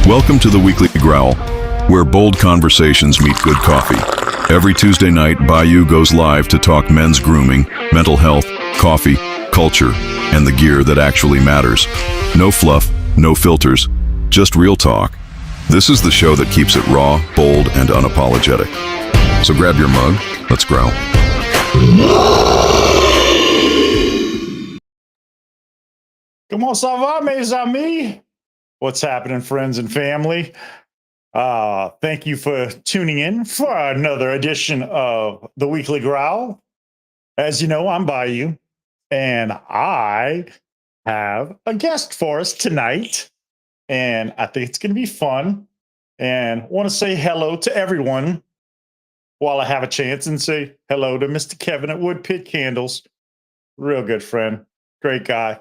Welcome to the Weekly Growl, where bold conversations meet good coffee. Every Tuesday night, Bayou goes live to talk men's grooming, mental health, coffee, culture, and the gear that actually matters. No fluff, no filters, just real talk. This is the show that keeps it raw, bold, and unapologetic. So grab your mug, let's growl. Comment ça va, mes amis? What's happening, friends and family? Thank you for tuning in for another edition of the Weekly Growl. As you know, I'm Bayou, and I have a guest for us tonight, and I think it's going to be fun. And want to say hello to everyone while I have a chance, and say hello to Mr. Kevin at Wood Pit Candles. Real good friend, great guy,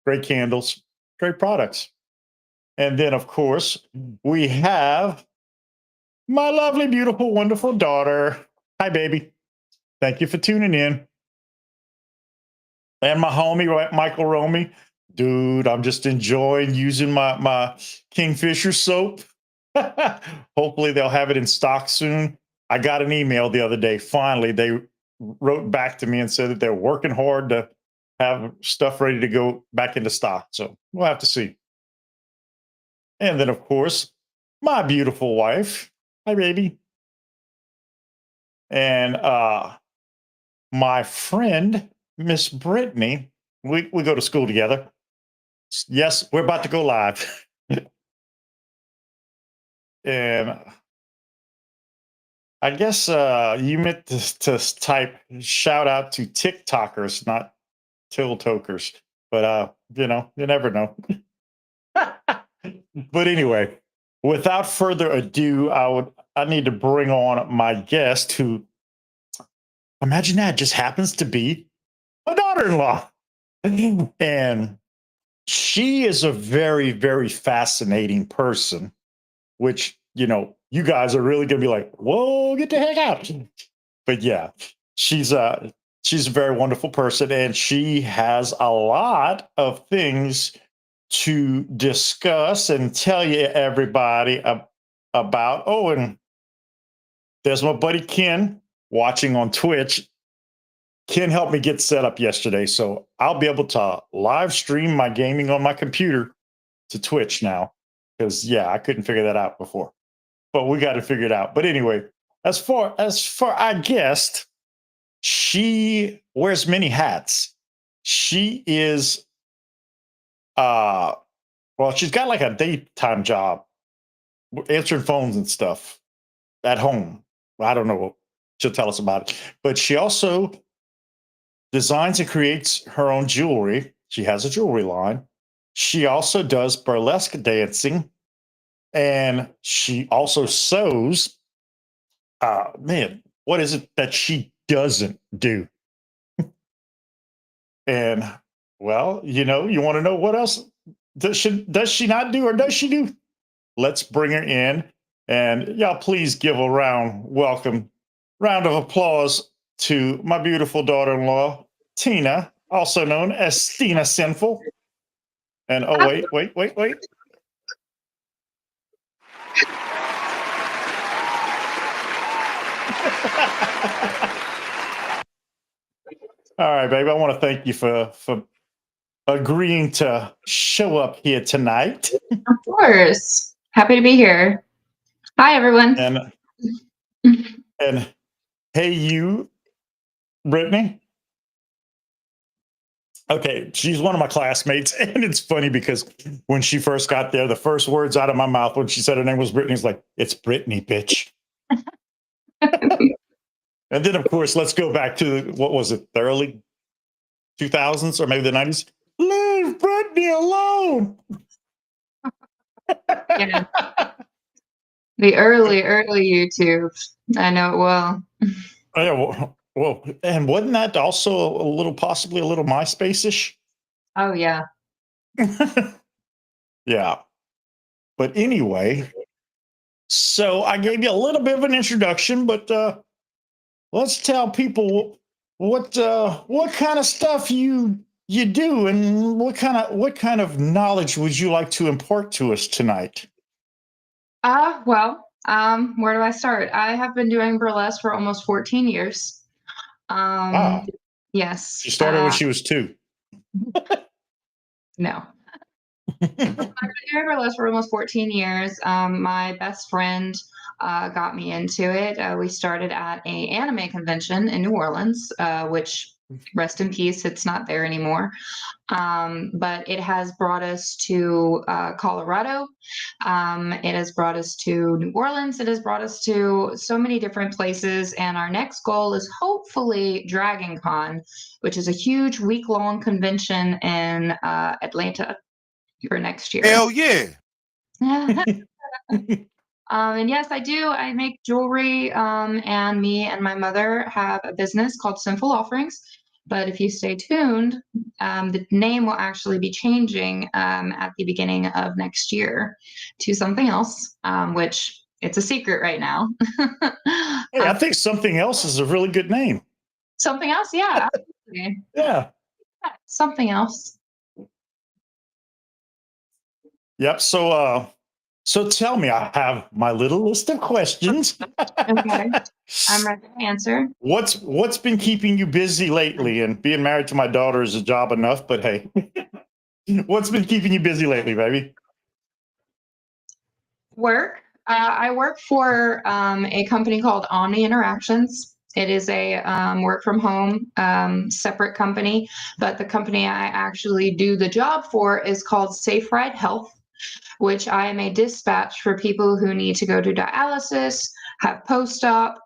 great candles, great products. And then, of course, we have my lovely, beautiful, wonderful daughter. Hi, baby. Thank you for tuning in. And my homie, Michael Romy. Dude, I'm just enjoying using my Kingfisher soap. Hopefully, they'll have it in stock soon. I got an email the other day. Finally, they wrote back to me and said that they're working hard to have stuff ready to go back into stock. So we'll have to see. And then, of course, my beautiful wife. Hi, baby. And my friend, Miss Brittany. We go to school together. Yes, we're about to go live. And I guess you meant to type shout out to TikTokers, not Tiltokers. But, you never know. But anyway, without further ado, I need to bring on my guest, who, imagine that, just happens to be my daughter-in-law. And she is a very, very fascinating person, which, you guys are really going to be like, whoa, get the heck out. But yeah, she's a very wonderful person, and she has a lot of things to discuss and tell you everybody about. Oh, and there's my buddy Ken watching on Twitch. Ken helped me get set up yesterday, so I'll be able to live stream my gaming on my computer to Twitch now, because I couldn't figure that out before, but we got to figure it out. But anyway, as for our guest, she wears many hats. She is well, she's got like a daytime job answering phones and stuff at home. I don't know. She'll tell us about it. But she also designs and creates her own jewelry. She has a jewelry line. She also does burlesque dancing. And she also sews. Man, what is it that she doesn't do? And well, you want to know what else does she not do, or does she do? Let's bring her in, and y'all please give a round of applause to my beautiful daughter-in-law, Tina, also known as Tina Sinful. And oh, wait. All right, baby. I want to thank you for agreeing to show up here tonight. Of course. Happy to be here. Hi, everyone. And hey, you, Brittany. Okay, she's one of my classmates, and it's funny because when she first got there, the first words out of my mouth when she said her name was Brittany, was like, "It's Brittany, bitch." And then, of course, let's go back to, what was it, the early 2000s or maybe the 90s? Leave Brittany alone. Yeah. The early YouTube. I know it well. Yeah, well, and wasn't that also possibly a little MySpace-ish? Oh, yeah. Yeah. But anyway, so I gave you a little bit of an introduction, but let's tell people what kind of stuff you do, and what kind of knowledge would you like to impart to us tonight? Where do I start? I have been doing burlesque for almost 14 years. Wow. Yes. She started when she was 2. No. I've been doing burlesque for almost 14 years. My best friend got me into it. We started at a anime convention in New Orleans, which rest in peace, it's not there anymore. But it has brought us to Colorado. It has brought us to New Orleans. It has brought us to so many different places. And our next goal is hopefully Dragon Con, which is a huge week-long convention in Atlanta for next year. Hell yeah. And yes, I do. I make jewelry, and me and my mother have a business called Sinful Offerings. But if you stay tuned, the name will actually be changing at the beginning of next year to something else, which it's a secret right now. Hey, I think something else is a really good name. Something else, yeah. Absolutely. Yeah. Something else. Yep. So tell me, I have my little list of questions. Okay. I'm ready to answer. What's been keeping you busy lately? And being married to my daughter is a job enough, but hey, what's been keeping you busy lately, baby? Work. I work for a company called Omni Interactions. It is a work from home separate company, but the company I actually do the job for is called Safe Ride Health, which I am a dispatch for people who need to go to dialysis, have post-op,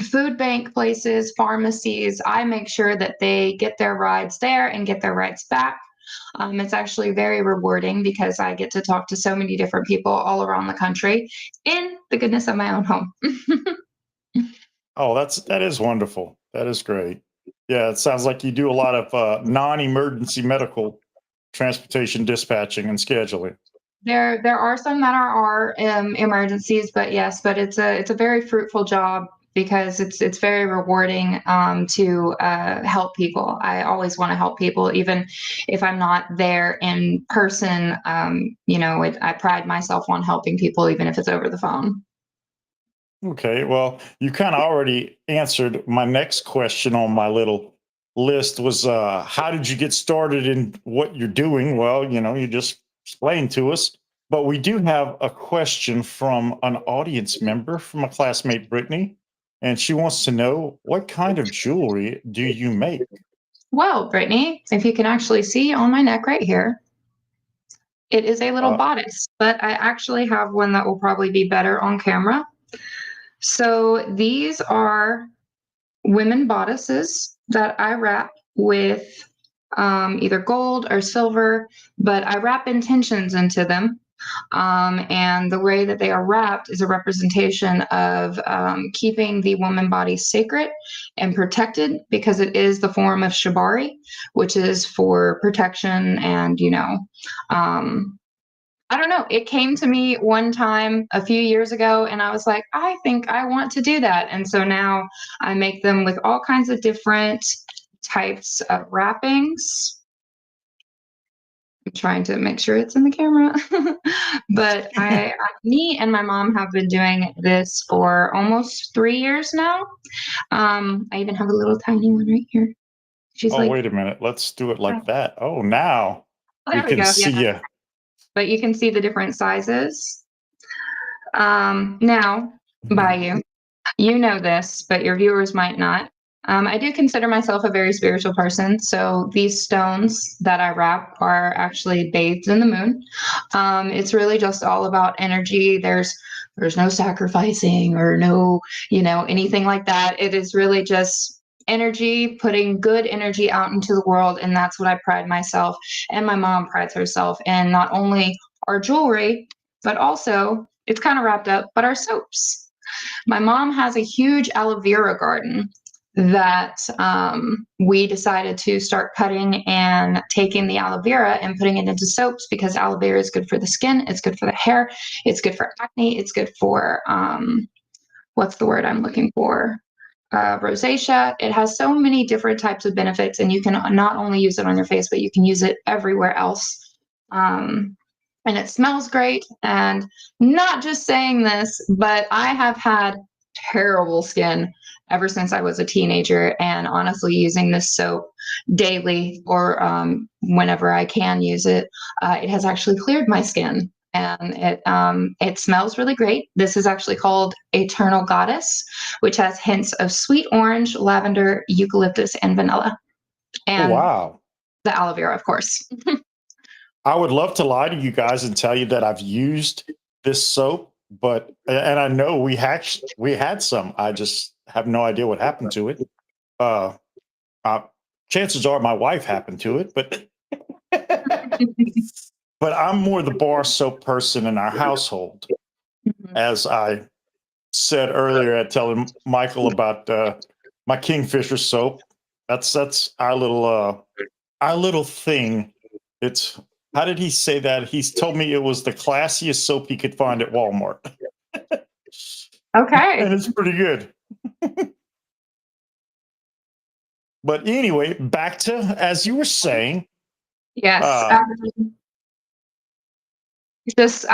food bank places, pharmacies. I make sure that they get their rides there and get their rides back. It's actually very rewarding because I get to talk to so many different people all around the country in the goodness of my own home. Oh, that is wonderful. That is great. Yeah, it sounds like you do a lot of non-emergency medical transportation dispatching and scheduling. There are some that are emergencies, but yes, but it's a very fruitful job because it's very rewarding to help people. I always want to help people, even if I'm not there in person. I pride myself on helping people, even if it's over the phone. Okay, well, you kind of already answered my next question on my little list was how did you get started in what you're doing? Well, you just explained to us, but we do have a question from an audience member from a classmate, Brittany, and she wants to know what kind of jewelry do you make? Well, Brittany, if you can actually see on my neck right here, it is a little Uh, bodice, but I actually have one that will probably be better on camera. So these are women bodices that I wrap with either gold or silver, but I wrap intentions into them. And the way that they are wrapped is a representation of keeping the woman body sacred and protected because it is the form of shibari, which is for protection and, I don't know. It came to me one time a few years ago, and I was like, I think I want to do that. And so now I make them with all kinds of different types of wrappings. I'm trying to make sure it's in the camera. But me and my mom have been doing this for almost 3 years now. I even have a little tiny one right here. She's oh, like, wait a minute. Let's do it "Oh, like that. Oh, now we there we can go. see Yeah. you. But you can see the different sizes. Now, Bayou, you know this, but your viewers might not. I do consider myself a very spiritual person. So these stones that I wrap are actually bathed in the moon. It's really just all about energy. There's no sacrificing or no, anything like that. It is really just energy, putting good energy out into the world. And that's what I pride myself and my mom prides herself in, not only our jewelry, but also it's kind of wrapped up, but our soaps. My mom has a huge aloe vera garden that we decided to start cutting and taking the aloe vera and putting it into soaps because aloe vera is good for the skin, it's good for the hair, it's good for acne, it's good for what's the word I'm looking for? Rosacea. It has so many different types of benefits, and you can not only use it on your face, but you can use it everywhere else. and it smells great. And not just saying this, but I have had terrible skin ever since I was a teenager. And honestly, using this soap daily or whenever I can use it, it has actually cleared my skin. And it smells really great. This is actually called Eternal Goddess, which has hints of sweet orange, lavender, eucalyptus, and vanilla, Oh, and wow. the aloe vera, of course. I would love to lie to you guys and tell you that I've used this soap, but and I know we had some. I just have no idea what happened to it. Uh, uh chances are my wife happened to it, but but I'm more the bar soap person in our household. Mhm. As I said earlier at telling Michael about my Kingfisher soap. That's our little thing. It's how did he say that? He's told me it was the classiest soap he could find at Walmart. Okay. And it's pretty good. But anyway, back to as you were saying, Yes. uh Just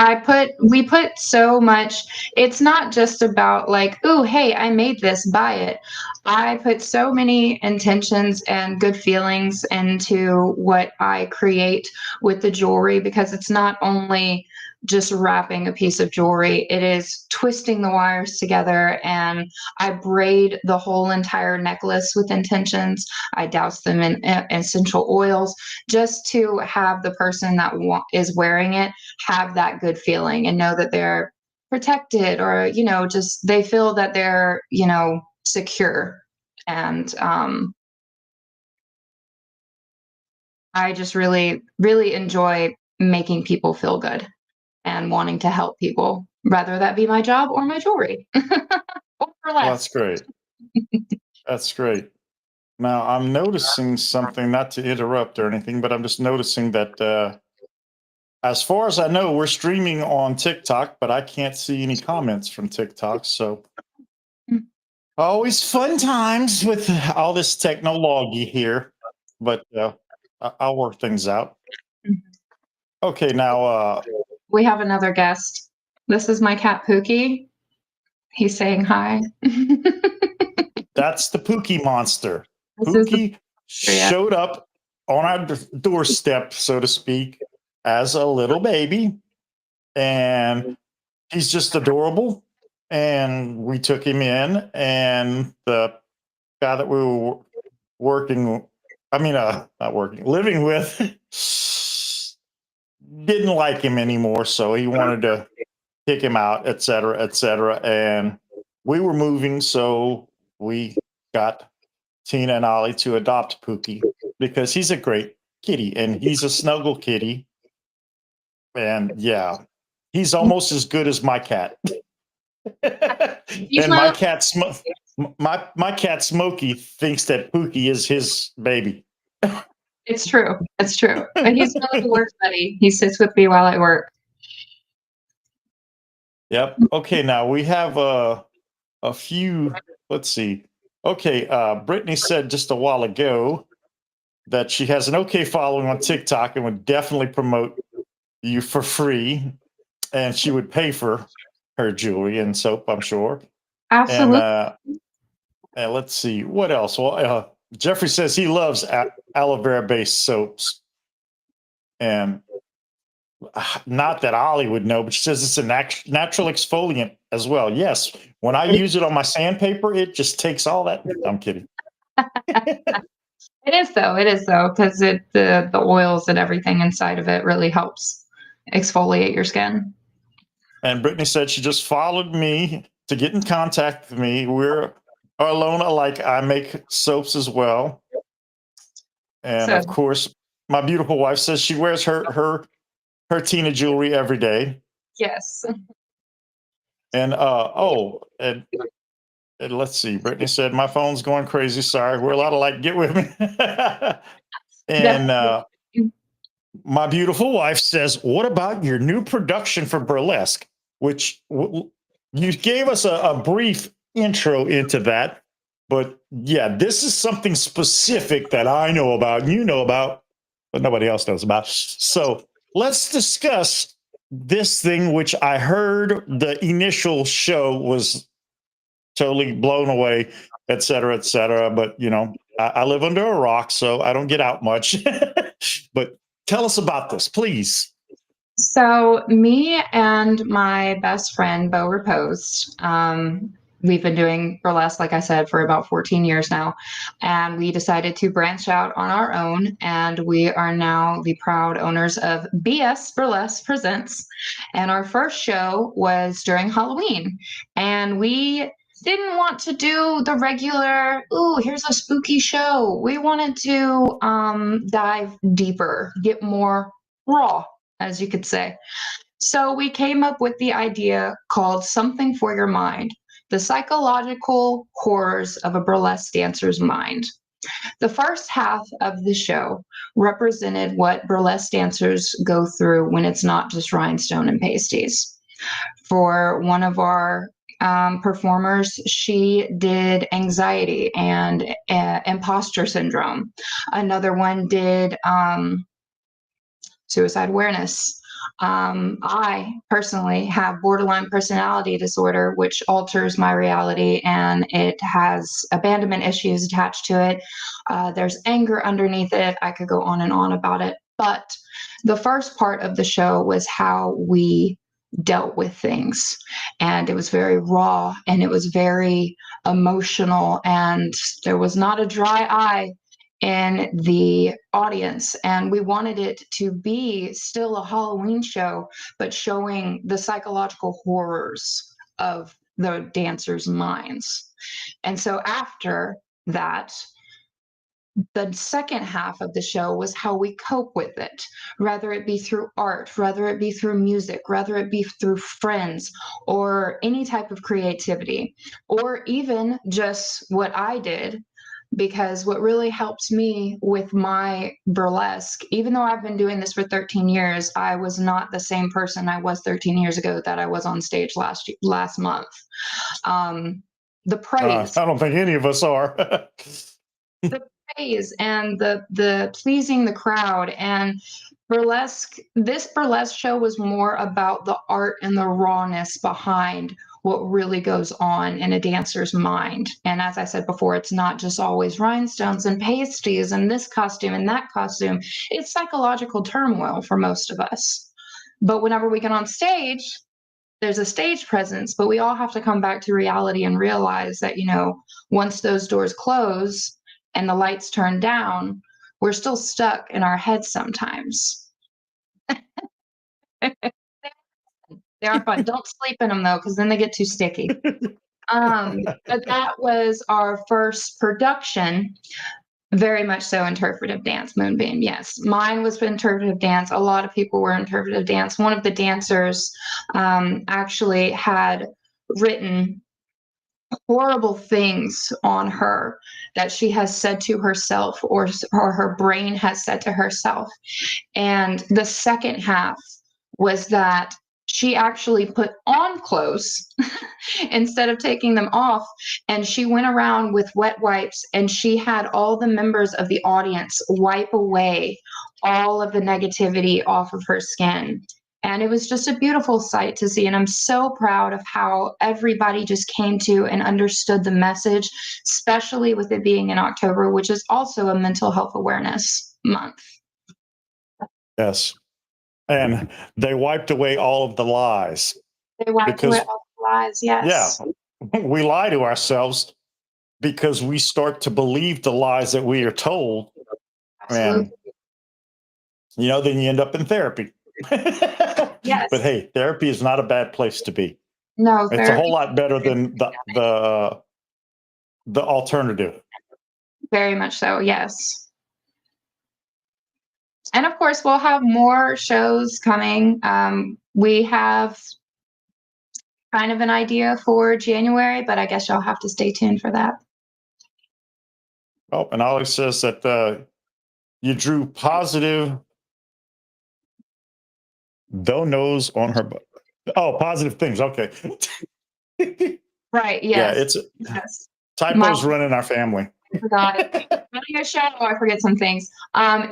we put so much. It's not just about like, oh, hey, I made this, buy it. I put so many intentions and good feelings into what I create with the jewelry, because it's not only just wrapping a piece of jewelry, it is twisting the wires together, and I braid the whole entire necklace with intentions. I douse them in essential oils just to have the person that is wearing it have that good feeling and know that they're protected, or just they feel that they're secure. And I just really really enjoy making people feel good and wanting to help people, rather that be my job or my jewelry, or for well, that's less. great. That's great. Now I'm noticing something, not to interrupt or anything, but I'm just noticing that as far as I know, we're streaming on TikTok, but I can't see any comments from TikTok. So always fun times with all this technology here, but I'll work things out. Okay, now We have another guest. This is my cat Pookie. He's saying hi. that's the Pookie monster. This is the Pookie yeah. showed up on our doorstep, so to speak, as a little baby, and he's just adorable. And we took him in, and the guy that we were working, I mean, not working, living with, didn't like him anymore. So he wanted to kick him out, et cetera, et cetera. And we were moving. So we got Tina and Ollie to adopt Pookie because he's a great kitty and he's a snuggle kitty. And yeah, he's almost as good as my cat. He's And my my cat Smokey thinks that Pookie is his baby. It's true. It's true. But he's my little work buddy. He sits with me while I work. Yep. Okay, now we have a few. Let's see. Okay, Brittany said just a while ago that she has an okay following on TikTok and would definitely promote you for free, and she would pay for her jewelry and soap, I'm sure. And Absolutely. let's see what else. Well, Jeffrey says he loves aloe vera based soaps, and not that Ollie would know, but she says it's a natural exfoliant as well. Yes, when I use it on my sandpaper, it just takes all that. I'm kidding. It is though. It is though, because the oils and everything inside of it really helps exfoliate your skin. And Brittany said she just followed me to get in contact with me. We're alone alike. I make soaps as well. And So of course, my beautiful wife says she wears her Tina jewelry every day. yes. And and let's see. Brittany said my phone's going crazy. Sorry, we're a lot alike. Get with me. And Definitely. my beautiful wife says, "What about your new production for burlesque?" Which you gave us a brief intro into that, but yeah, this is something specific that I know about and you know about, but nobody else knows about. So let's discuss this thing, which I heard the initial show was totally blown away, et cetera, et cetera. But, I live under a rock, so I don't get out much. But tell us about this, please. So, me and my best friend, Beau Repose, we've been doing burlesque, like I said, for about 14 years now. And we decided to branch out on our own. And we are now the proud owners of BS Burlesque Presents. And our first show was during Halloween. And we didn't want to do the regular, ooh, here's a spooky show. We wanted to dive deeper, get more raw, as you could say. So we came up with the idea called Something for Your Mind, the psychological horrors of a burlesque dancer's mind. The first half of the show represented what burlesque dancers go through when it's not just rhinestone and pasties. For one of our performers, she did anxiety and imposter syndrome. Another one did suicide awareness. I personally have borderline personality disorder, which alters my reality, and it has abandonment issues attached to it. There's anger underneath it. I could go on and on about it. But the first part of the show was how we dealt with things. And it was very raw and it was very emotional, and there was not a dry eye in the audience. And we wanted it to be still a Halloween show, but showing the psychological horrors of the dancers' minds. And so after that, the second half of the show was how we cope with it, whether it be through art, whether it be through music, whether it be through friends or any type of creativity, or even just what I did. Because what really helps me with my burlesque, even though I've been doing this for 13 years, I was not the same person I was 13 years ago that I was on stage last month. The praise, I don't think any of us are. the praise and the pleasing the crowd, and this burlesque show was more about the art and the rawness behind what really goes on in a dancer's mind. And as I said before, it's not just always rhinestones and pasties and this costume and that costume. It's psychological turmoil for most of us. But whenever we get on stage, there's a stage presence, but we all have to come back to reality and realize that, once those doors close and the lights turn down, we're still stuck in our heads sometimes. They are fun. Don't sleep in them though, because then they get too sticky. But that was our first production. Very much so interpretive dance, Moonbeam. Yes, mine was interpretive dance. A lot of people were interpretive dance. One of the dancers actually had written horrible things on her that she has said to herself, or her brain has said to herself. And the second half was that she actually put on clothes instead of taking them off. And she went around with wet wipes, and she had all the members of the audience wipe away all of the negativity off of her skin. And it was just a beautiful sight to see. And I'm so proud of how everybody just came to and understood the message, especially with it being in October, which is also a mental health awareness month. Yes. And they wiped away all of the lies. They wiped away all the lies, yes. Yeah, we lie to ourselves because we start to believe the lies that we are told. Absolutely. And, then you end up in therapy. Yes. But hey, therapy is not a bad place to be. No, It's a whole lot better than the alternative. Very much so, yes. And of course, we'll have more shows coming. We have kind of an idea for January, but I guess y'all have to stay tuned for that. Oh, and Alex says that you drew positive though nose on her butt. Oh, positive things. Okay. Right, Yeah, yes. it's Yes. typos run in our family. I forgot it. Running a show, I forget some things.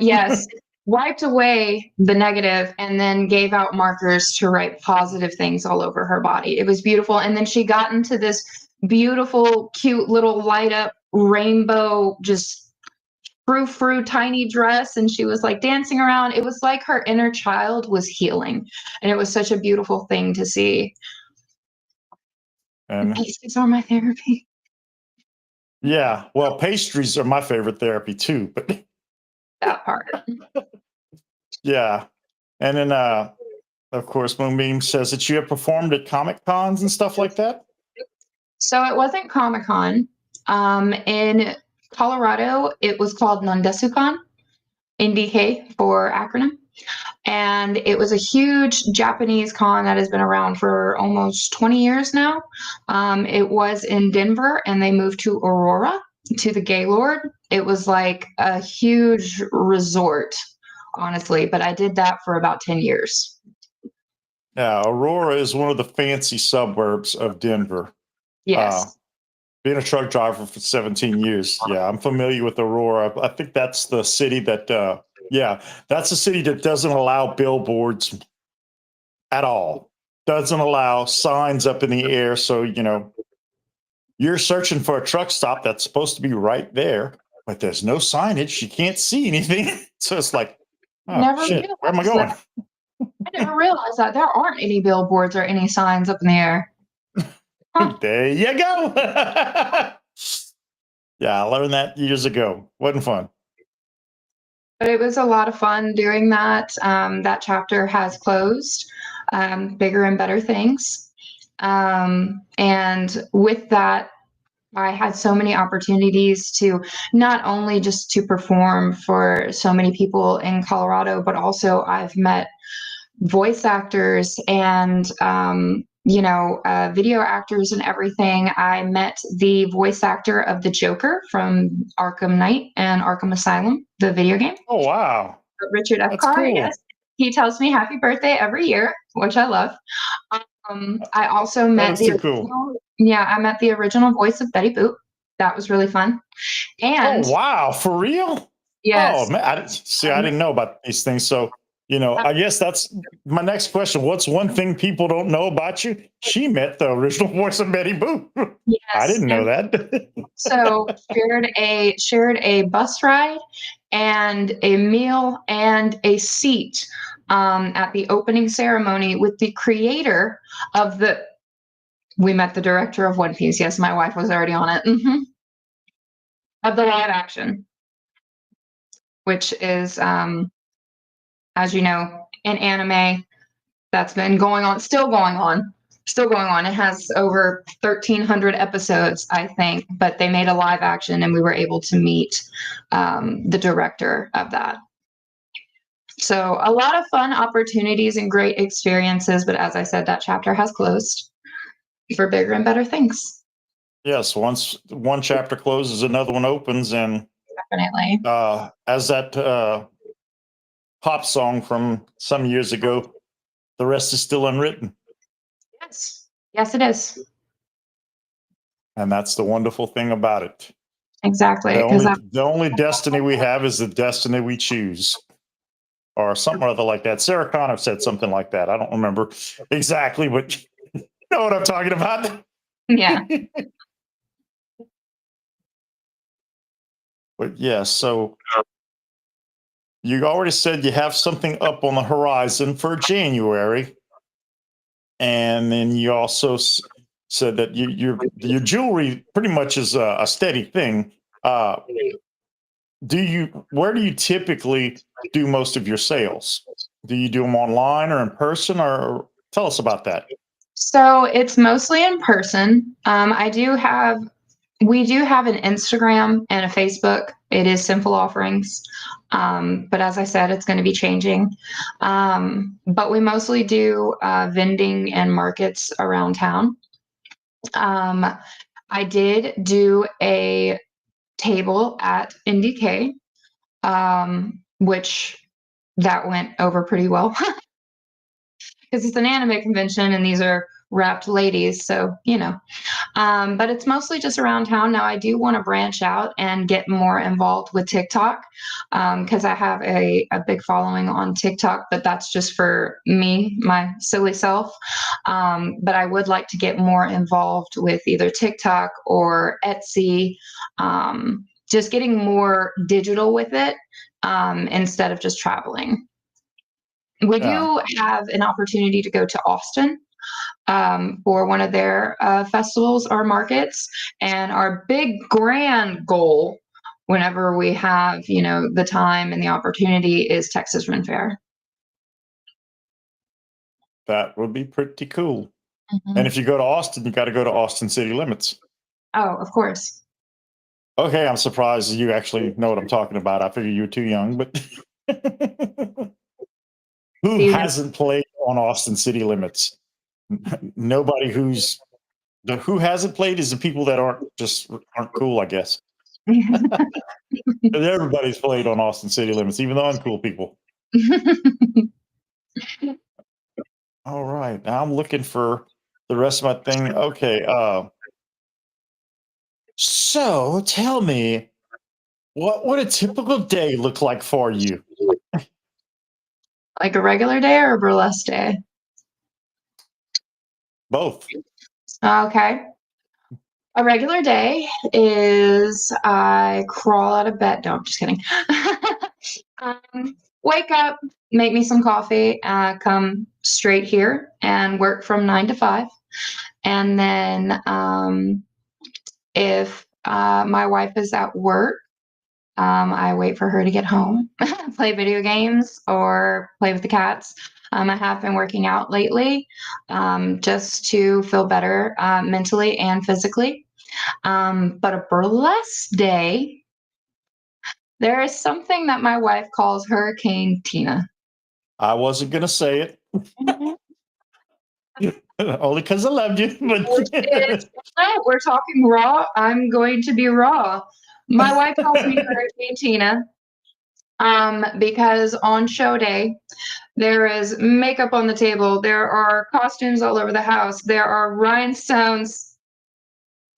Yes. wiped away the negative and then gave out markers to write positive things all over her body. It was beautiful. And then she got into this beautiful, cute little light up rainbow, just frou tiny dress. And she was like dancing around. It was like her inner child was healing. And it was such a beautiful thing to see. And Pastries are my therapy. yeah, well, pastries are my favorite therapy too, but That part. yeah. And then of course Moonbeam says that you have performed at Comic Cons and stuff like that. So it wasn't Comic-Con. In Colorado, it was called Nondesukan, NDK for acronym. And it was a huge Japanese con that has been around for almost 20 years now. It was in Denver, and they moved to Aurora, to the Gaylord. It was like a huge resort, honestly, but I did that for about 10 years. Yeah, Aurora is one of the fancy suburbs of Denver. Yes. Being a truck driver for 17 years, yeah, I'm familiar with Aurora. I think that's the city that, yeah, that's the city that doesn't allow billboards at all. Doesn't allow signs up in the air. So, you're searching for a truck stop that's supposed to be right there, but there's no signage. You can't see anything. So it's like, oh, Never shit, where am I realized going? that. I never realized that there aren't any billboards or any signs up in the air. Huh. There you go. Yeah, I learned that years ago. Wasn't fun. But it was a lot of fun doing that. That chapter has closed, bigger and better things. And with that, I had so many opportunities to not only just to perform for so many people in Colorado, but also I've met voice actors and video actors and everything. I met the voice actor of the Joker from Arkham Knight and Arkham Asylum, the video game. Oh, wow. Richard F. That's Carr, cool. yes. He tells me happy birthday every year, which I love. I also met That is too cool. I met the original voice of Betty Boop. That was really fun. And Oh, wow. For real? yes, Oh, man. I didn't know about these things. So, I guess that's my next question. What's one thing people don't know about you? She met the original voice of Betty Boop. yes, I didn't know and that. so shared a bus ride and a meal and a seat at the opening ceremony with the creator of the. We met the director of One Piece. Yes, my wife was already on it. Of the live action, which is, as you know, an anime that's been going on, still going on. It has over 1,300 episodes, I think, but they made a live action and we were able to meet the director of that. So a lot of fun opportunities and great experiences, but as I said, that chapter has closed for bigger and better things. Yes, once one chapter closes, another one opens. And Definitely. as that pop song from some years ago, the rest is still unwritten. Yes, it is. And that's the wonderful thing about it. Exactly. The only destiny we have is the destiny we choose, or something or other like that. Sarah Connor said something like that. I don't remember exactly, but you know what I'm talking about. Yeah. But yeah, so you already said you have something up on the horizon for January, and then you also said that your jewelry pretty much is a steady thing. Where do you typically do most of your sales? Do you do them online or in person, or tell us about that? So it's mostly in person. We do have an Instagram and a Facebook. It is Simple Offerings. But as I said, it's going to be changing. But we mostly do vending and markets around town. I did do a table at NDK, which that went over pretty well because it's an anime convention and these are wrapped ladies. So, But it's mostly just around town. Now, I do want to branch out and get more involved with TikTok because I have a big following on TikTok, but that's just for me, my silly self. But I would like to get more involved with either TikTok or Etsy, just getting more digital with it instead of just traveling. We Yeah. do have an opportunity to go to Austin for one of their festivals or markets. And our big grand goal, whenever we have, the time and the opportunity, is Texas Ren Fair. That would be pretty cool. And Mhm. if you go to Austin, you got to go to Austin city limits. Oh, of course. Okay, I'm surprised you actually know what I'm talking about. I figure you were too young, but who You know, hasn't played on Austin city limits? Nobody who hasn't played is the people that aren't cool, I guess. But everybody's played on Austin city limits, even the uncool people. All right, now I'm looking for the rest of my thing. Okay, so tell me, what would a typical day look like for you? like a regular day or a burlesque day? Both. Okay. A regular day is I crawl out of bed. No, I'm just kidding. Wake up, make me some coffee, come straight here and work from 9 to 5. And then if my wife is at work, I wait for her to get home, play video games or play with the cats. I have been working out lately just to feel better mentally and physically. But a burlesque day, there is something that my wife calls Hurricane Tina. I wasn't gonna say it, only because I loved you. Which is, But no, we're talking raw. I'm going to be raw. My wife calls me Hurricane Tina because on show day, there is makeup on the table. There are costumes all over the house. There are rhinestones.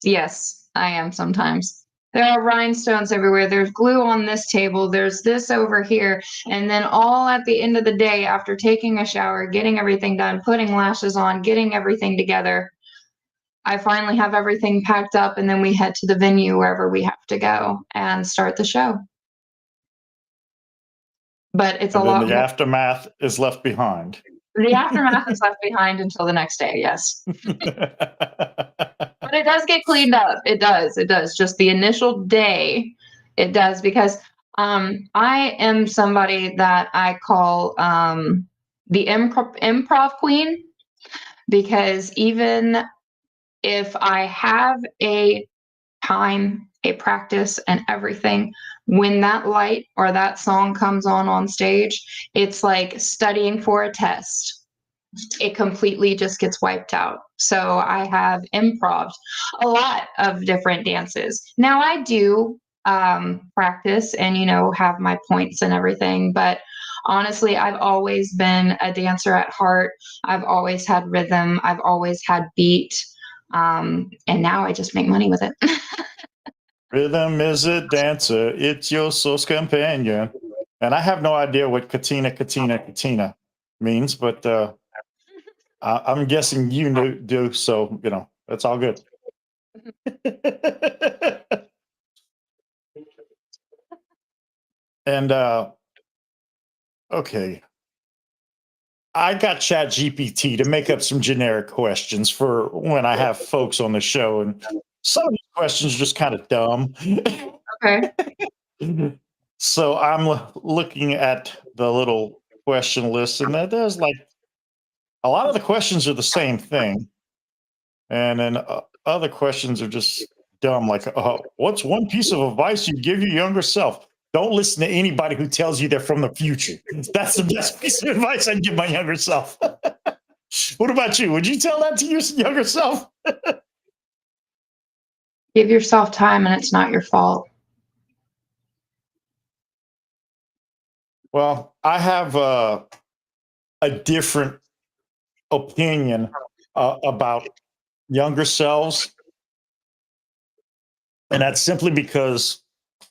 Yes, I am sometimes. There are rhinestones everywhere. There's glue on this table. There's this over here. And then all at the end of the day, after taking a shower, getting everything done, putting lashes on, getting everything together, I finally have everything packed up. And then we head to the venue wherever we have to go and start the show. But it's a then lot the more. aftermath is left behind. The aftermath is left behind until the next day, yes. But it does get cleaned up. It does. It does. Just the initial day, it does because I am somebody that I call the improv queen because even if I have a time, a practice, and everything, when that light or that song comes on stage, it's like studying for a test. It completely just gets wiped out. So I have improv a lot of different dances. Now I do practice and have my points and everything, but honestly, I've always been a dancer at heart. I've always had rhythm. I've always had beat, and now I just make money with it. Rhythm is a dancer, it's your soul's companion. And I have no idea what katina means, but I'm guessing do, so that's all good. And okay, I got Chat GPT to make up some generic questions for when I have folks on the show, and some of these questions are just kind of dumb. Okay. So I'm looking at the little question list, and there's like a lot of the questions are the same thing, and then other questions are just dumb. Like, what's one piece of advice you'd give your younger self? Don't listen to anybody who tells you they're from the future. That's the best piece of advice I'd give my younger self. What about you? Would you tell that to your younger self? Give yourself time and it's not your fault. Well, I have a different opinion about younger selves. And that's simply because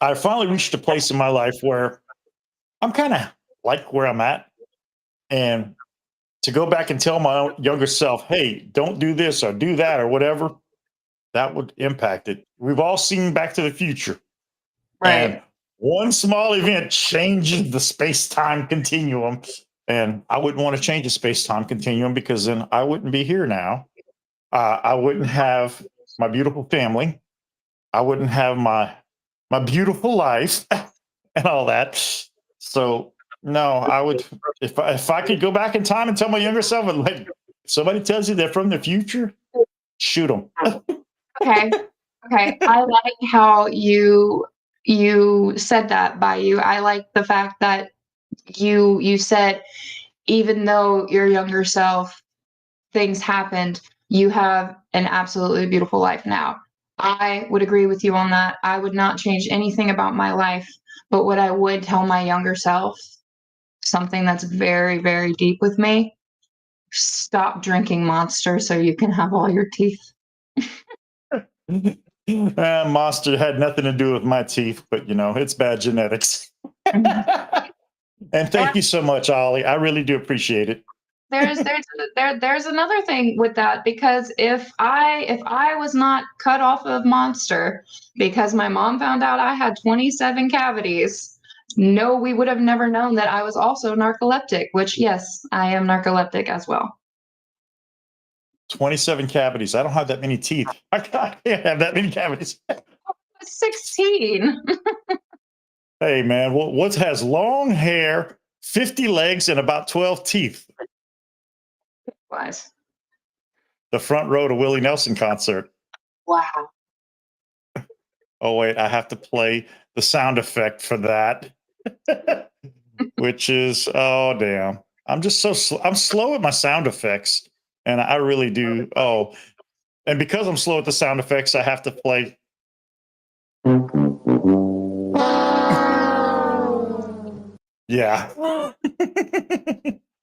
I finally reached a place in my life where I'm kind of like where I'm at. And to go back and tell my younger self, hey, don't do this or do that or whatever, that would impact it. We've all seen Back to the Future. And Right. one small event changes the space time continuum. And I wouldn't want to change the space time continuum because then I wouldn't be here now. I wouldn't have my beautiful family. I wouldn't have my beautiful life and all that. So no, I would if I could go back in time and tell my younger self, like if somebody tells you they're from the future, shoot them. Okay. Okay. I like how you said that, Bayou. I like the fact that you said even though your younger self things happened, you have an absolutely beautiful life now. I would agree with you on that. I would not change anything about my life, but what I would tell my younger self, something that's very, very deep with me, stop drinking Monster so you can have all your teeth. Monster had nothing to do with my teeth, but it's bad genetics. And thank you so much, Ollie. I really do appreciate it. There's another thing with that because if I was not cut off of Monster because my mom found out I had 27 cavities, no, we would have never known that I was also narcoleptic, which yes, I am narcoleptic as well. 27 cavities. I don't have that many teeth. I can't have that many cavities. 16. Hey, man, what has long hair, 50 legs, and about 12 teeth? Wise. The front row to Willie Nelson concert. Wow. Oh, wait, I have to play the sound effect for that, which is, oh, damn. I'm just I'm slow at my sound effects, and I really do. Oh, and because I'm slow at the sound effects, I have to play. Yeah.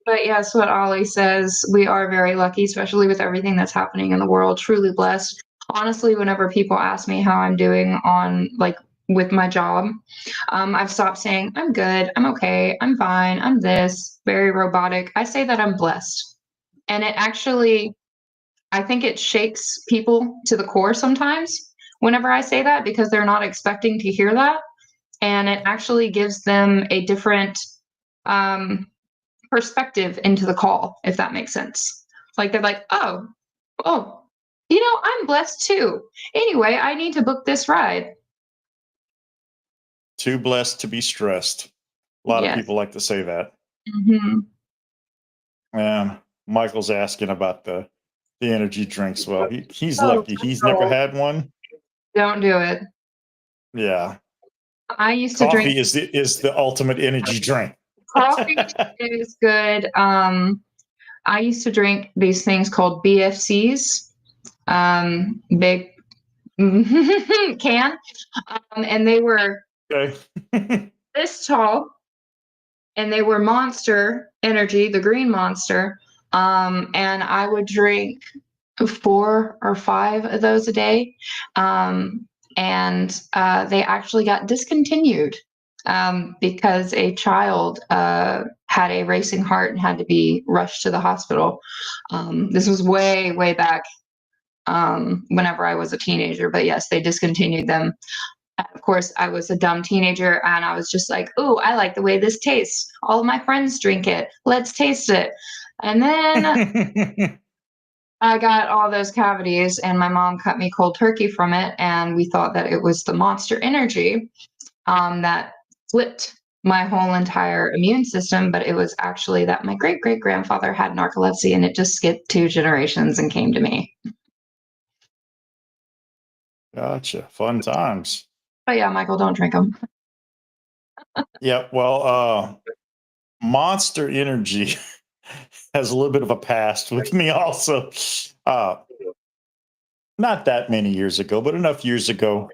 But yes, what Ollie says, we are very lucky, especially with everything that's happening in the world. Truly blessed. Honestly, whenever people ask me how I'm doing on like with my job, I've stopped saying I'm good, I'm okay, I'm fine, I'm this, very robotic. I say that I'm blessed. And it actually, I think it shakes people to the core sometimes whenever I say that because they're not expecting to hear that. And it actually gives them a different um, perspective into the call, if that makes sense. Like they're like, oh, I'm blessed too. Anyway, I need to book this ride. Too blessed to be stressed. A lot of Yes. people like to say that. Mm-hmm. And Michael's asking about the energy drinks. Well, he's Oh, lucky. He's never no. had one. Don't do it. Yeah. I used to drink Coffee is the ultimate energy drink. coffee is good. I used to drink these things called BFCs, big can, and they were Okay. this tall, and they were Monster Energy, the green Monster. And I would drink 4 or 5 of those a day. And they actually got discontinued because a child had a racing heart and had to be rushed to the hospital. This was way, way back whenever I was a teenager, but yes, they discontinued them. Of course, I was a dumb teenager and I was just like, "Ooh, I like the way this tastes. All of my friends drink it. Let's taste it." And then I got all those cavities, and my mom cut me cold turkey from it. And we thought that it was the Monster Energy that flipped my whole entire immune system, but it was actually that my great great grandfather had narcolepsy, and it just skipped 2 generations and came to me. Gotcha. Fun times. But yeah, Michael, don't drink them. Yeah. Well, Monster Energy has a little bit of a past with me also. Uh, Not that many years ago, but enough years ago.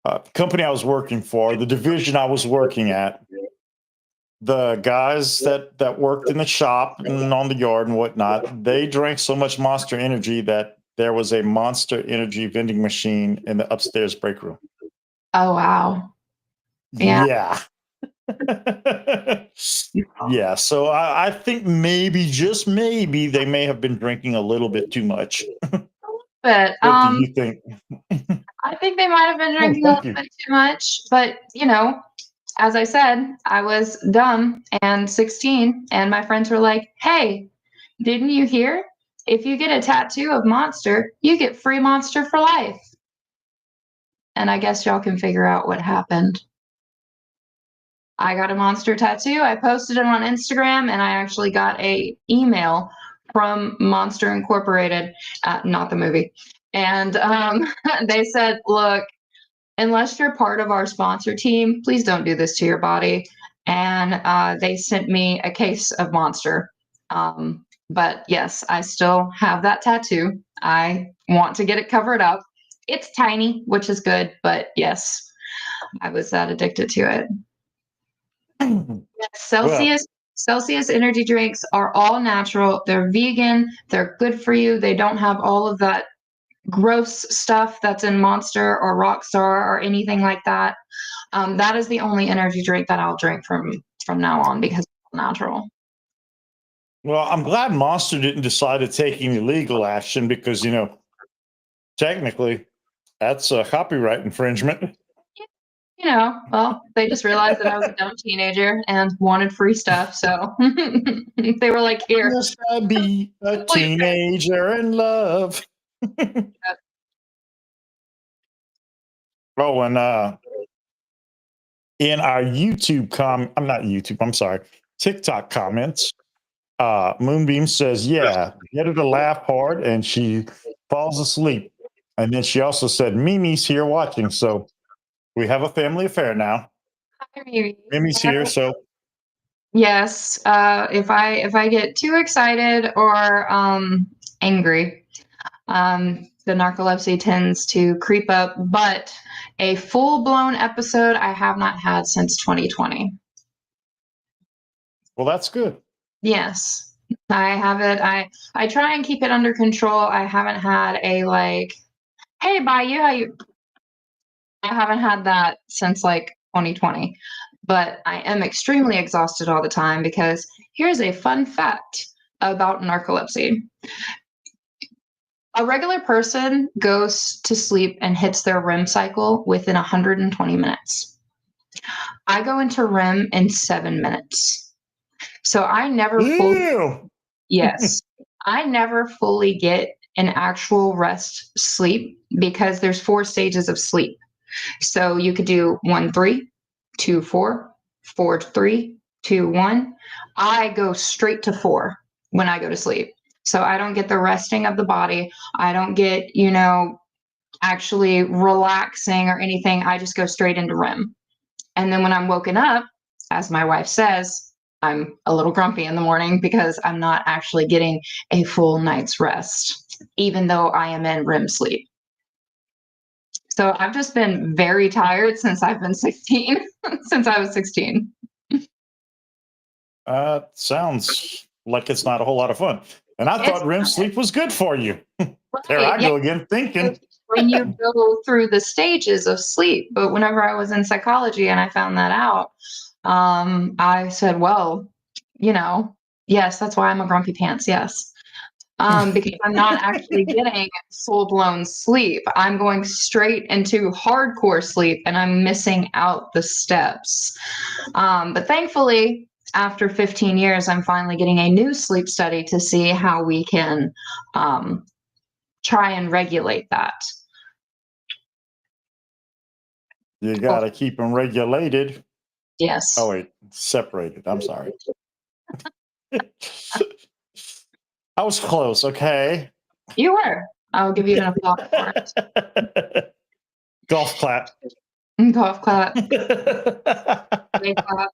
The company I was working for, the division I was working at, the guys that worked in the shop and on the yard and whatnot, they drank so much Monster Energy that there was a Monster Energy vending machine in the upstairs break room. Oh, wow. Yeah. Yeah. Yeah. So I think maybe, just maybe, they may have been drinking a little bit too much. But What do you think? I think they might have been Oh, drinking a thank little you. bit too much. But, you know, as I said, I was dumb and 16, and my friends were like, hey, didn't you hear? If you get a tattoo of Monster, you get free Monster for life. And I guess y'all can figure out what happened. I got a Monster tattoo. I posted it on Instagram, and I actually got a email from Monster Incorporated, not the movie. And they said, look, unless you're part of our sponsor team, please don't do this to your body. And they sent me a case of Monster. But yes, I still have that tattoo. I want to get it covered up. It's tiny, which is good, but yes, I was that addicted to it. Yes, Well, Celsius energy drinks are all natural. They're vegan. They're good for you. They don't have all of that gross stuff that's in Monster or Rockstar or anything like that. That is the only energy drink that I'll drink from now on because it's natural. well, I'm glad Monster didn't decide to take any legal action because, technically, that's a copyright infringement. You know, well, they just realized that I was a dumb teenager and wanted free stuff, so they were like, "Here, Must I be a pull your credit." teenager in love? Oh, and in our I'm not YouTube, I'm sorry, TikTok comments, Moonbeam says, yeah, get her to laugh hard and she falls asleep. And then she also said, Mimi's here watching. So we have a family affair now. Mimi's here. So Yes, if I get too excited or angry, the narcolepsy tends to creep up. But a full-blown episode I have not had since 2020. well, that's good. Yes, I have it. I try and keep it under control. I haven't had a like, hey, Bayou, how you? I haven't had that since like 2020. But I am extremely exhausted all the time because here's a fun fact about narcolepsy. A regular person goes to sleep and hits their REM cycle within 120 minutes. I go into REM in 7 minutes. So I never fully, Ew. yes, I never fully get an actual rest sleep because there's 4 stages of sleep. So you could do 1, 3, 2, 4, 4, 3, 2, 1. I go straight to 4 when I go to sleep. So I don't get the resting of the body. I don't get, actually relaxing or anything. I just go straight into REM. And then when I'm woken up, as my wife says, I'm a little grumpy in the morning because I'm not actually getting a full night's rest, even though I am in REM sleep. So I've just been very tired since I've been 16, since I was 16. Sounds like it's not a whole lot of fun. And I It's thought REM sleep was good for you. There right, I yeah, go again thinking. when you go through the stages of sleep. But whenever I was in psychology and I found that out, I said, well, yes, that's why I'm a grumpy pants. Yes. Because I'm not actually getting full blown sleep. I'm going straight into hardcore sleep and I'm missing out the steps. But thankfully, after 15 years, I'm finally getting a new sleep study to see how we can try and regulate that. You got to keep them regulated. Yes. Oh, wait, separated. I'm sorry. I was close, okay? You were. I'll give you an applause for it. Golf clap. Golf clap. Play clap.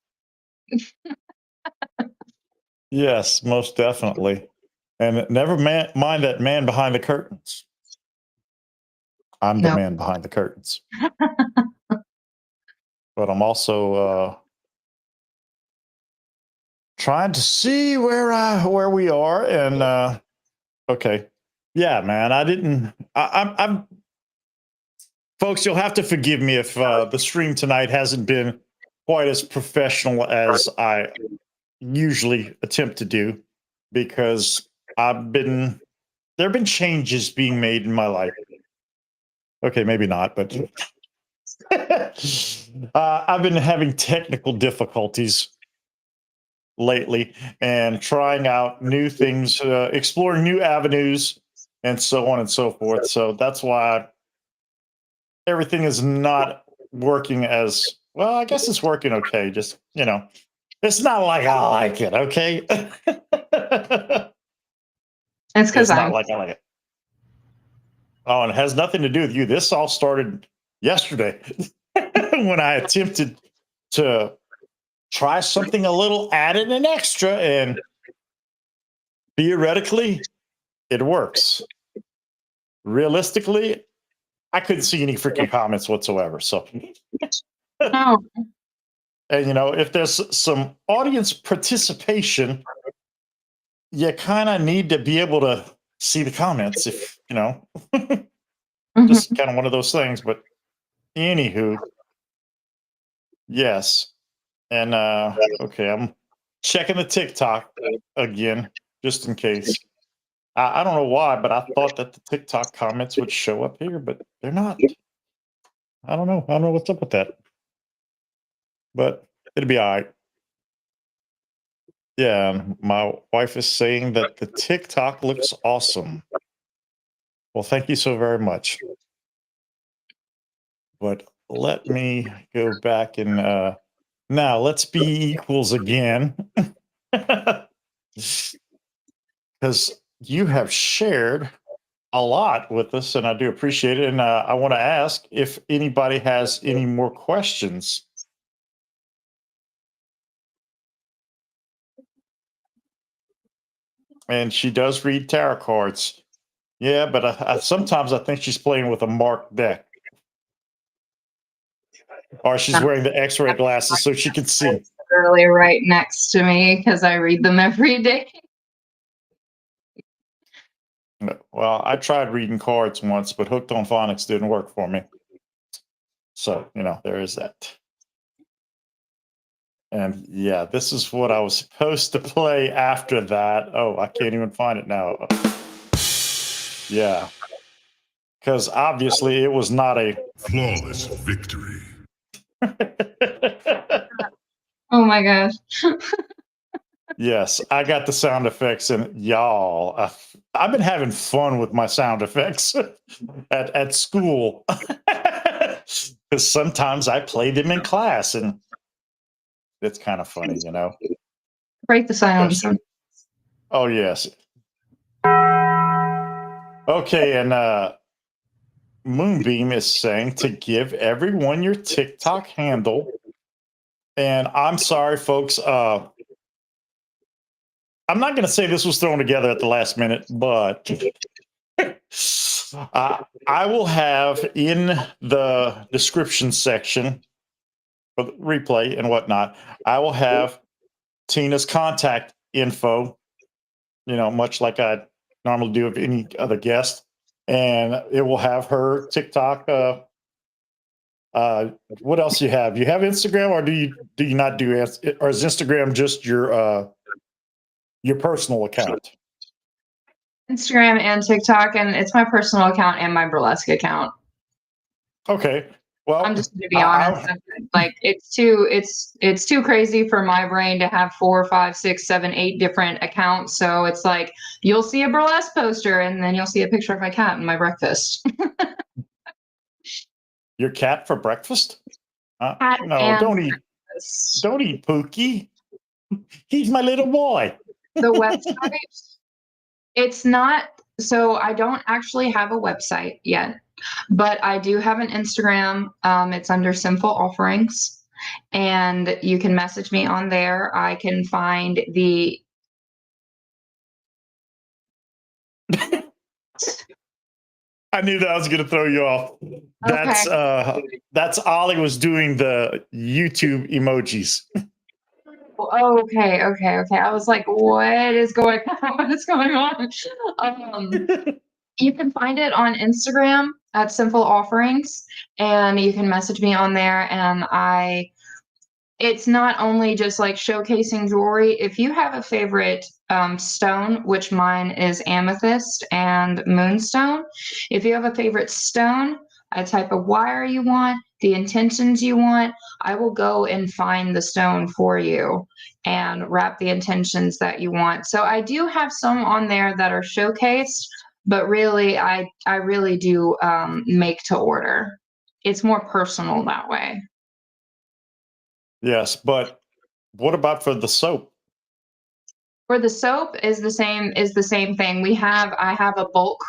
Yes, most definitely. And never mind that man behind the curtains. I'm the No. man behind the curtains. But I'm also trying to see where we are. And okay, Yeah, man. I didn't. I'm folks. You'll have to forgive me if the stream tonight hasn't been quite as professional as I usually attempt to do, because there have been changes being made in my life. Okay, maybe not, but I've been having technical difficulties lately and trying out new things, exploring new avenues, and so on and so forth. So that's why everything is not working as well. I guess it's working okay. Just, it's not like I like it. Okay. It's because It's not I'm. like I like it. Oh, and it has nothing to do with you. This all started yesterday when I attempted to try something a little added and extra, and theoretically, it works. Realistically, I couldn't see any freaking comments whatsoever. So, Oh, and if there's some audience participation, you kind of need to be able to see the comments, if just kind of one of those things. But anywho, yes. And okay, I'm checking the TikTok again, just in case. I don't know why, but I thought that the TikTok comments would show up here, but they're not. I don't know. I don't know what's up with that. But it'll be all right. Yeah, my wife is saying that the TikTok looks awesome. Well, thank you so very much. But let me go back and now let's be equals again. Because you have shared a lot with us, and I do appreciate it. And I want to ask if anybody has any more questions. And she does read tarot cards. Yeah, but sometimes I think she's playing with a marked deck, or she's wearing the X-ray glasses so she can see. Literally right next to me because I read them every day. Well, I tried reading cards once, but Hooked on Phonics didn't work for me. So, there is that. And yeah, this is what I was supposed to play after that. Oh, I can't even find it now. Yeah. Because obviously it was not a Flawless victory. Oh my gosh. Yes, I got the sound effects, and y'all, I've been having fun with my sound effects at school. Because sometimes I play them in class, and it's kind of funny, Break the silence. Oh, yes. Okay, and Moonbeam is saying to give everyone your TikTok handle. And I'm sorry, folks. I'm not going to say this was thrown together at the last minute, but I will have in the description section for the replay and whatnot, I will have Tina's contact info, much like I normally do of any other guest. And it will have her TikTok. What else you have? You have Instagram, or do you not do, or is Instagram just your personal account? Instagram and TikTok, and it's my personal account and my burlesque account. Okay. Well, I'm just to be honest. Like it's too crazy for my brain to have 4, 5, 6, 7, 8 different accounts. So it's like you'll see a burlesque poster and then you'll see a picture of my cat and my breakfast. Your cat for breakfast? Cat No, and don't eat. breakfast. Don't eat Pookie. He's my little boy. The website, it's not. So I don't actually have a website yet, but I do have an Instagram. It's under Sinful Offerings, and you can message me on there. I can find the. I knew that I was going to throw you off. That's Ollie was doing the YouTube emojis. Okay. I was like, what is going on? What is going on? You can find it on Instagram at Simple Offerings, and you can message me on there. And it's not only just like showcasing jewelry. If you have a favorite stone, which mine is amethyst and moonstone, if you have a favorite stone, a type of wire you want, the intentions you want, I will go and find the stone for you and wrap the intentions that you want. So I do have some on there that are showcased, but really, I really do make to order. It's more personal that way. Yes, but what about for the soap? For the soap is the same thing. I have a bulk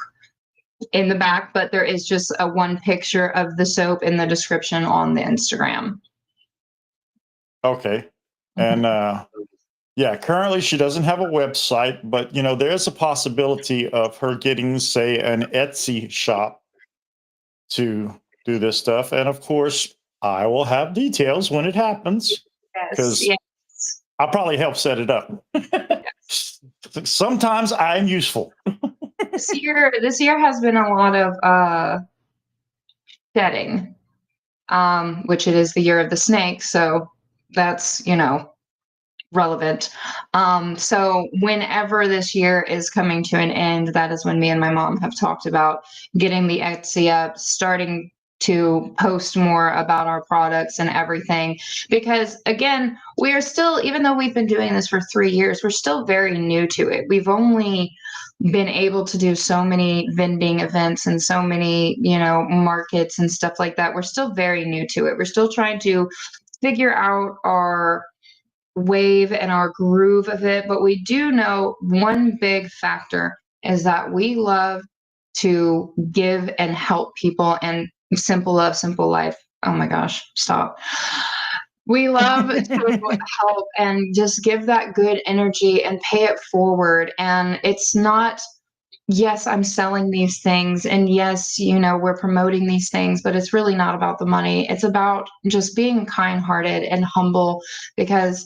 in the back, but there is just a one picture of the soap in the description on the Instagram. Okay. And yeah, currently she doesn't have a website, but there's a possibility of her getting, say, an Etsy shop to do this stuff. And of course, I will have details when it happens Yes, because yes. I'll probably help set it up. Sometimes I'm useful. This year has been a lot of shedding, which it is the year of the snake, so that's relevant. So whenever this year is coming to an end, that is when me and my mom have talked about getting the Etsy up, starting to post more about our products and everything. Because again, we are still, even though we've been doing this for 3 years, we're still very new to it. We've only been able to do so many vending events and so many, markets and stuff like that. We're still very new to it. We're still trying to figure out our wave and our groove of it. But we do know one big factor is that we love to give and help people, and simple love, simple life. Oh my gosh, stop. We love to help and just give that good energy and pay it forward. And it's not, yes, I'm selling these things. And yes, we're promoting these things, but it's really not about the money. It's about just being kind hearted and humble, because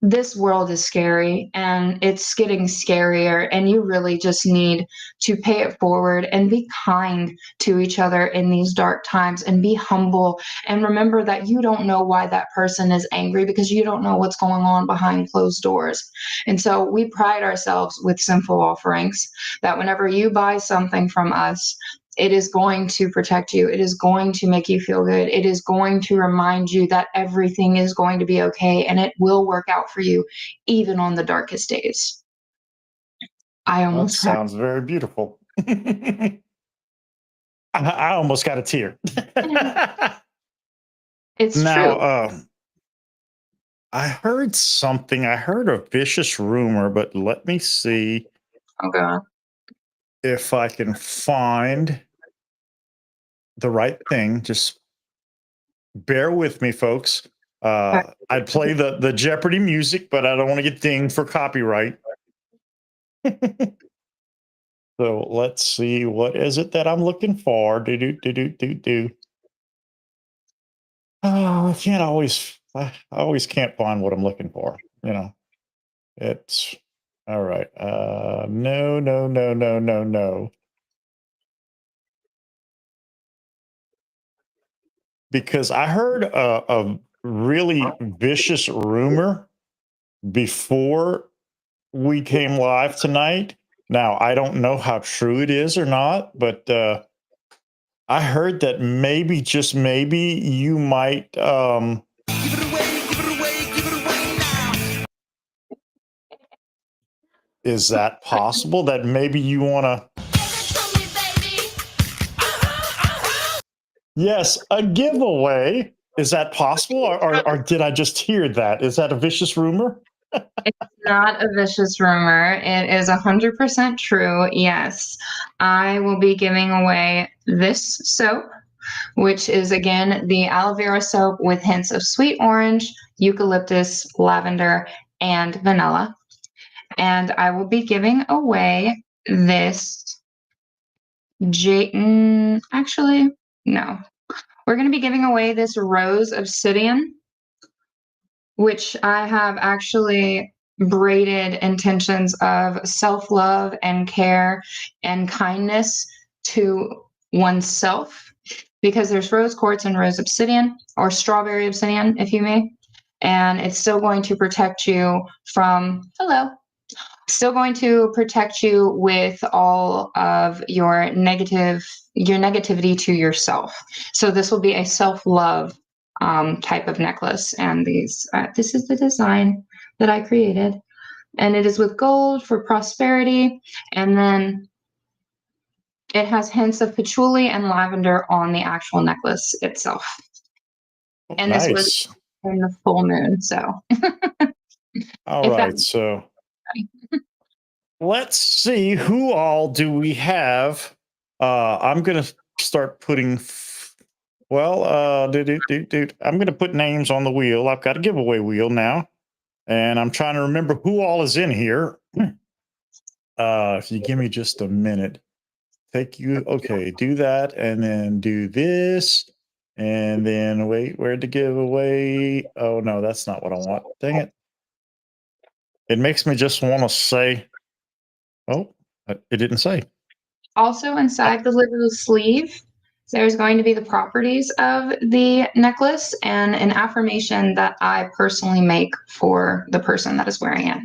this world is scary and it's getting scarier, and you really just need to pay it forward and be kind to each other in these dark times, and be humble, and remember that you don't know why that person is angry, because you don't know what's going on behind closed doors. And so we pride ourselves with Simple Offerings that whenever you buy something from us, it is going to protect you. It is going to make you feel good. It is going to remind you that everything is going to be okay, and it will work out for you, even on the darkest days. I That almost cried. sounds very beautiful. I almost got a tear. It's Now, true. I heard something. I heard a vicious rumor, but let me see Oh God. if I can find the right thing. Just bear with me, folks. I'd play the Jeopardy music, but I don't want to get dinged for copyright. So let's see, what is it that I'm looking for? Do do do do do do. Oh, I always can't find what I'm looking for. It's all right. No, no, no, no, no, no. Because I heard a really vicious rumor before we came live tonight. Now, I don't know how true it is or not, but I heard that maybe, just maybe, you might Give it away, give it away, give it away now. is that possible that maybe you want to? Give it to me, baby. Yes, a giveaway. Is that possible, or did I just hear that? Is that a vicious rumor? It's not a vicious rumor. It is 100% true. Yes, I will be giving away this soap, which is again the aloe vera soap with hints of sweet orange, eucalyptus, lavender, and vanilla. And I will be giving away this actually, no. We're going to be giving away this rose obsidian, which I have actually braided intentions of self-love and care and kindness to oneself, because there's rose quartz and rose obsidian, or strawberry obsidian, if you may. And it's still going to protect you from, hello, still going to protect you with all of your negativity to yourself. So this will be a self-love type of necklace. And this is the design that I created. And it is with gold for prosperity. And then it has hints of patchouli and lavender on the actual necklace itself. And this was Nice. in the full moon. So All if right. So let's see, who all do we have? I'm gonna start putting. I'm gonna put names on the wheel. I've got a giveaway wheel now, and I'm trying to remember who all is in here. If you give me just a minute, okay, do that, and then do this, and then wait, where'd the giveaway? Oh no, that's not what I want. Dang it! It makes me just want to say, oh, it didn't say. Also inside the little sleeve, there's going to be the properties of the necklace and an affirmation that I personally make for the person that is wearing it.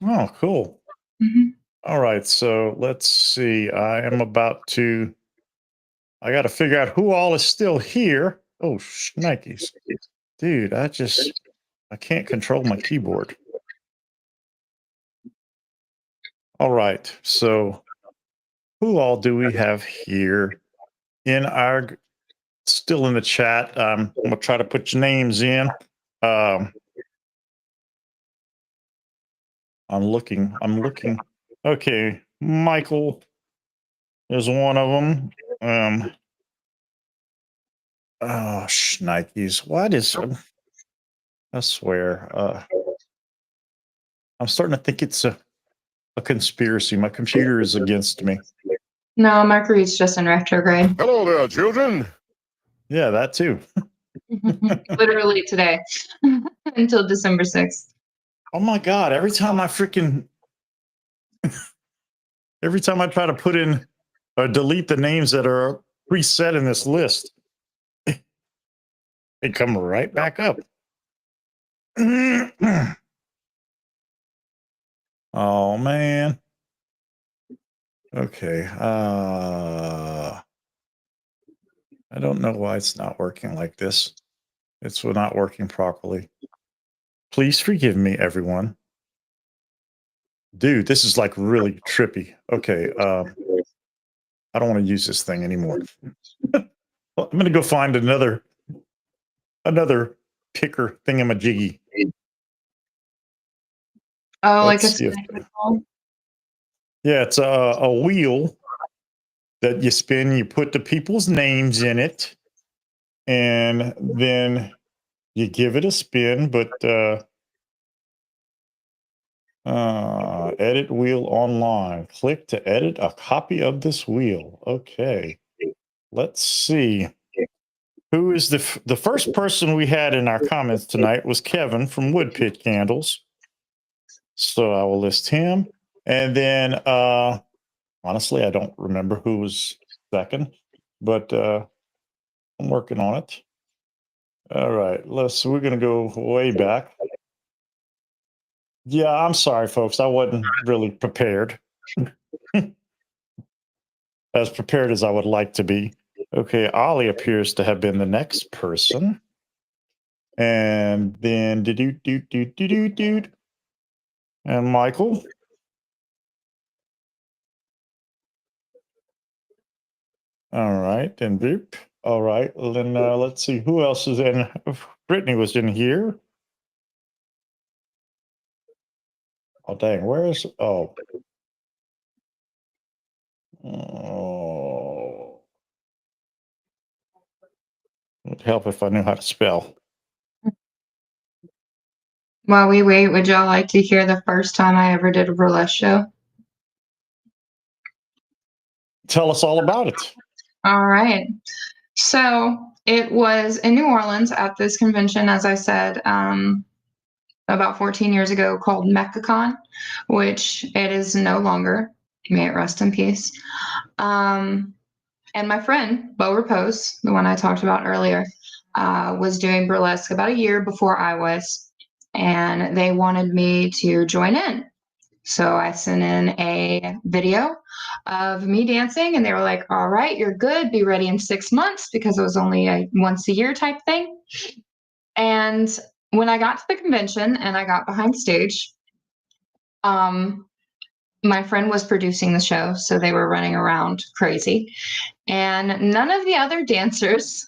Oh, cool. Mhm. All right, so let's see. I got to figure out who all is still here. Oh, shnikes. Dude, I can't control my keyboard. All right, so who all do we have here still in the chat? I'm going to try to put your names in. I'm looking. Okay, Michael is one of them. Oh, shnikes. I swear. I'm starting to think it's a conspiracy. My computer is against me. No, Mercury's just in retrograde. Hello there, children. Yeah, that too. Literally today until December 6th. Oh my God. Every time I try to put in or delete the names that are preset in this list, they come right back up. Oh man. Okay. I don't know why it's not working like this. It's not working properly. Please forgive me, everyone. Dude, this is like really trippy. Okay. I don't want to use this thing anymore. Well, I'm going to go find another picker thingamajiggy. Oh, like a Let's see if- spectacle. Yeah, it's a wheel that you spin. You put the people's names in it, and then you give it a spin. But edit wheel online. Click to edit a copy of this wheel. Okay, let's see. Who is the first person we had in our comments tonight was Kevin from Wood Pit Candles. So I will list him. And then honestly, I don't remember who was second, but I'm working on it. All right, we're gonna go way back. Yeah, I'm sorry, folks. I wasn't really prepared. As prepared as I would like to be. Okay, Ollie appears to have been the next person. And then and Michael. All right, and Boop. All right, well, then let's see who else is in. Brittany was in here. Oh dang, where is? Oh, it would help if I knew how to spell. While we wait, would y'all like to hear the first time I ever did a burlesque show? Tell us all about it. All right. So it was in New Orleans at this convention, as I said. about 14 years ago called MechaCon, which it is no longer. May it rest in peace. And my friend, Bo Repose, the one I talked about earlier, was doing burlesque about a year before I was, and they wanted me to join in. So I sent in a video of me dancing, and they were like, all right, you're good. Be ready in 6 months, because it was only a once a year type thing. And when I got to the convention and I got behind stage, my friend was producing the show, so they were running around crazy. And none of the other dancers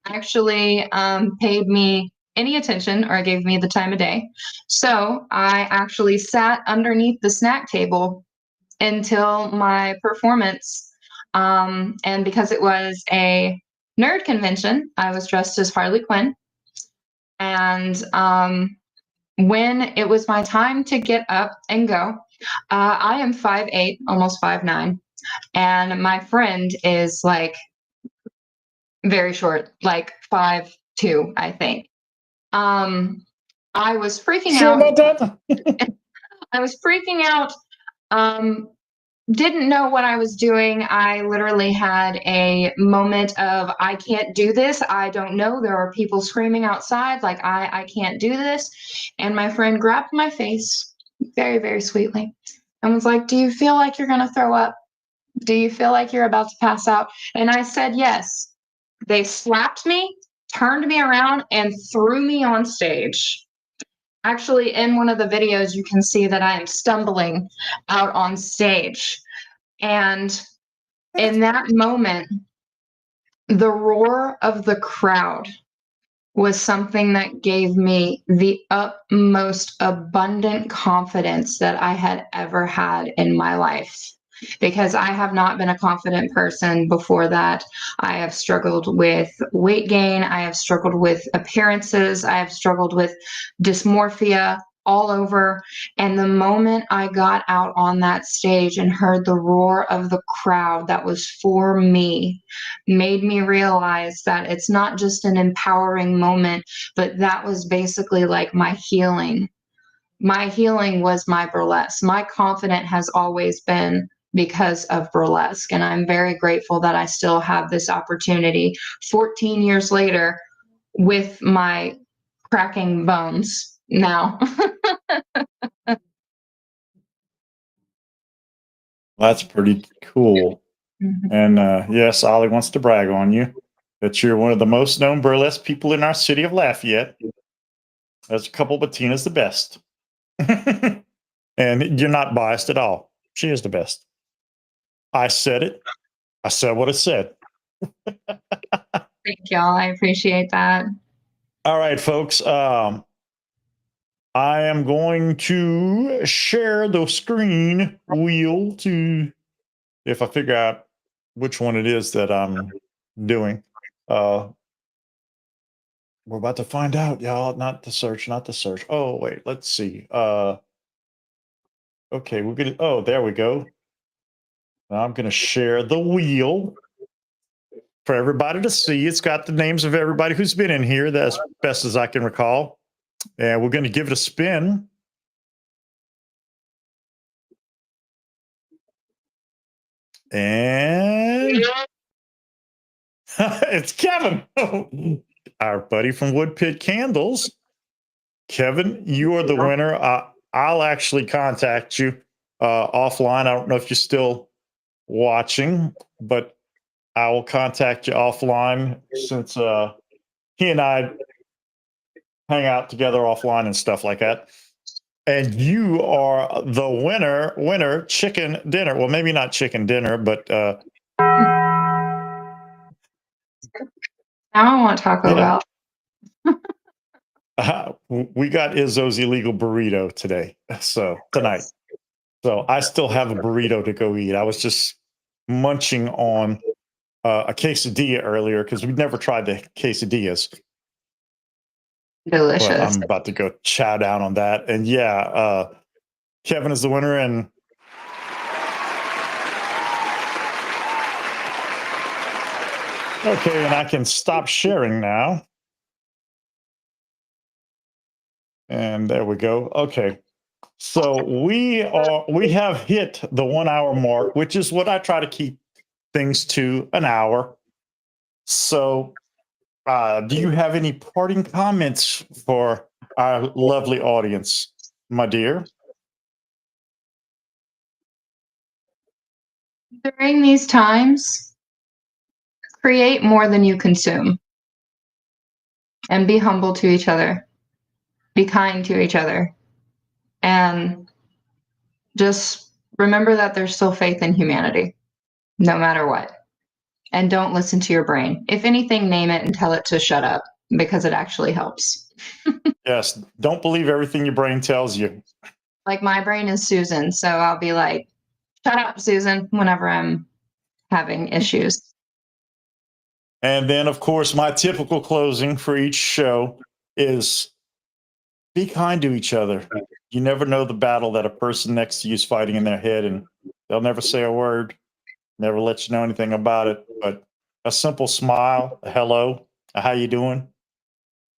actually paid me any attention or gave me the time of day. So I actually sat underneath the snack table until my performance. And because it was a nerd convention, I was dressed as Harley Quinn. And when it was my time to get up and go, I am 5'8", almost 5'9", and my friend is like very short, like 5'2", I think. I was freaking Sure out. about that? I was freaking out. Didn't know what I was doing. I literally had a moment of, I can't do this. I don't know. There are people screaming outside, like, I can't do this. And my friend grabbed my face very, very sweetly and was like, do you feel like you're going to throw up? Do you feel like you're about to pass out? And I said, yes. They slapped me, turned me around, and threw me on stage. Actually, in one of the videos, you can see that I am stumbling out on stage. And in that moment, the roar of the crowd was something that gave me the utmost abundant confidence that I had ever had in my life. Because I have not been a confident person before that. I have struggled with weight gain. I have struggled with appearances. I have struggled with dysmorphia all over. And the moment I got out on that stage and heard the roar of the crowd that was for me, made me realize that it's not just an empowering moment, but that was basically like my healing. My healing was my burlesque. My confidence has always been because of burlesque. And I'm very grateful that I still have this opportunity 14 years later with my cracking bones now. That's pretty cool. Mhm. And yes, Ollie wants to brag on you that you're one of the most known burlesque people in our city of Lafayette. There's a couple, but Tina's the best. And you're not biased at all. She is the best. I said it. I said what I said. Thank y'all. I appreciate that. All right, folks. I am going to share the screen wheel to, if I figure out which one it is that I'm doing. We're about to find out, y'all. Not the search, not the search. Oh, wait, let's see. Okay, we're gonna, oh, there we go. Now I'm gonna share the wheel for everybody to see. It's got the names of everybody who's been in here, as best as I can recall. And we're gonna give it a spin. And it's Kevin, our buddy from Wood Pit Candles. Kevin, you are the winner. I'll actually contact you offline. I don't know if you're still watching, but I will contact you offline since he and I hang out together offline and stuff like that. And you are the winner chicken dinner. Well, maybe not chicken dinner, but Now I want Taco Bell. we got Izzo's illegal burrito today. So tonight. So I still have a burrito to go eat. I was just munching on a quesadilla earlier because we've never tried the quesadillas. Delicious. But I'm about to go chow down on that. And yeah, Kevin is the winner. And okay, and I can stop sharing now. And there we go. Okay. So we have hit the 1 hour mark, which is what I try to keep things to an hour. So do you have any parting comments for our lovely audience, my dear? During these times, create more than you consume and be humble to each other. Be kind to each other. And just remember that there's still faith in humanity, no matter what. And don't listen to your brain. If anything, name it and tell it to shut up because it actually helps. Yes. Don't believe everything your brain tells you. Like my brain is Susan, so I'll be like, shut up, Susan, whenever I'm having issues. And then, of course, my typical closing for each show is be kind to each other. You never know the battle that a person next to you is fighting in their head, and they'll never say a word, never let you know anything about it. But a simple smile, a hello, a how you doing,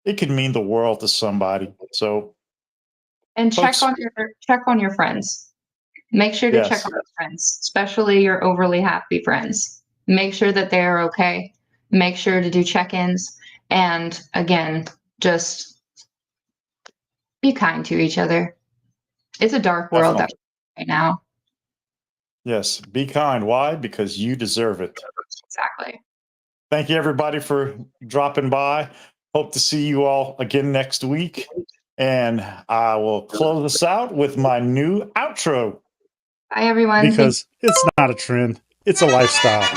it can mean the world to somebody. So, And check folks, on your friends. Make sure to check yes, on your friends, especially your overly happy friends. Make sure that they are okay. Make sure to do check-ins. And again, just be kind to each other. It's a dark world definitely. right now. Yes, be kind. Why? Because you deserve it. Exactly. Thank you, everybody, for dropping by. Hope to see you all again next week. And I will close us out with my new outro Bye, everyone. because it's not a trend, it's a lifestyle.